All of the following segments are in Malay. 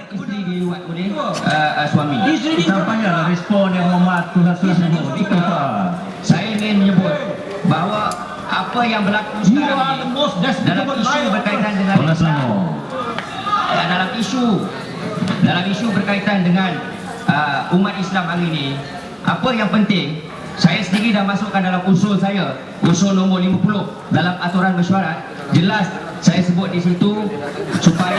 Isteri diluat oleh suami. Tak payahlah respon yang hormat Tuhan sebut. Cukup Pak. Saya ingin menyebut bahawa apa yang berlaku sekarang ini dalam isu berkaitan dengan dalam isu berkaitan dengan umat Islam hari ini, apa yang penting, saya sendiri dah masukkan dalam usul saya, usul nombor 50 dalam aturan mesyuarat, jelas saya sebut di situ supaya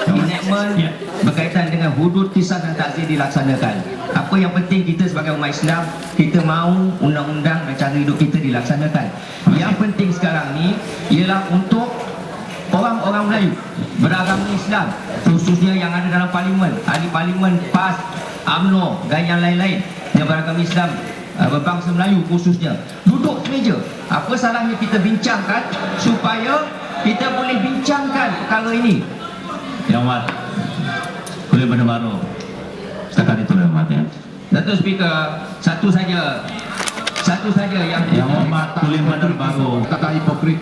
enactment berkaitan dengan hudud, kisah dan takzir dilaksanakan. Apa yang penting kita sebagai umat Islam, kita mahu undang-undang dan cara hidup kita dilaksanakan. Yang penting sekarang ni ialah untuk orang-orang Melayu beragama Islam, khususnya yang ada dalam parlimen, ahli parlimen, PAS, UMNO dan yang lain-lain yang beragama Islam, berbangsa Melayu khususnya, duduk semeja. Apa salahnya kita bincangkan supaya kita boleh bincangkan perkara ini. Yang Mat, boleh benda baru. Setakat itu Yang Mat ya. Datuk Speaker, satu saja yang hormat boleh benda baru. Kata hipokrit.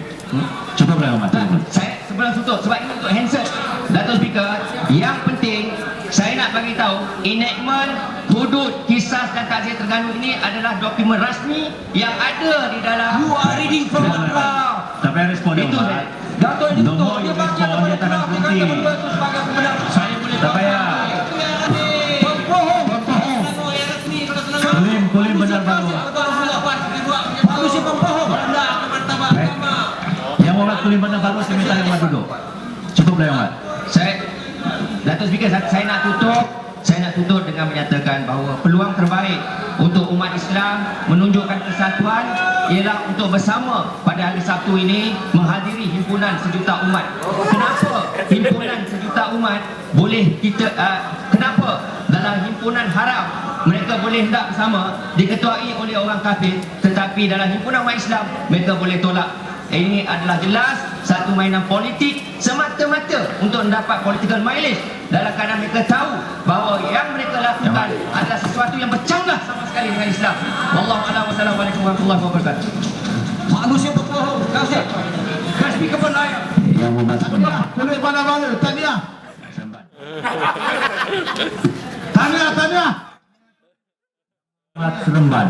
Cuba boleh Yang Mat. Saya sebelum tutup, sebab ini untuk handset. Datuk Speaker, yang penting saya nak bagi tahu enactment hudud, kisah dan takzir Terengganu ini adalah dokumen rasmi yang ada di dalam. You are reading from the draft. Tak payah respon Yang Itu Mat. saya. Dato' ini Nombor betul. Dia yang baca respon daripada dia takkan draft. Dia berhenti. kata benda itu sebagai pembenar. Saya boleh Tak payah. Pembohong. Kulim benar baru. Manusia pembohong. Yang hormat kulim benar baru, saya minta Yang Mat duduk. Cukup Yang Mat. Datuk Speaker, saya nak tutup dengan menyatakan bahawa peluang terbaik untuk umat Islam menunjukkan kesatuan ialah untuk bersama pada hari Sabtu ini menghadiri himpunan sejuta umat. Kenapa himpunan sejuta umat boleh kita kenapa dalam himpunan haram mereka boleh hendak bersama diketuai oleh orang kafir, tetapi dalam himpunan umat Islam mereka boleh tolak? Ini adalah jelas satu mainan politik semata-mata untuk mendapat political mileage, dalam keadaan mereka tahu bahawa yang mereka lakukan adalah sesuatu yang bercanggah sama sekali dengan Islam. Wallahu a'lam. Wassalamualaikum warahmatullahi wabarakatuh. Manusia pembohong. Kasih. Kasih kepada layak. Yang hormat sebentar. Kulit mana-mana, tahniah. Tahniah. Hormat Seremban.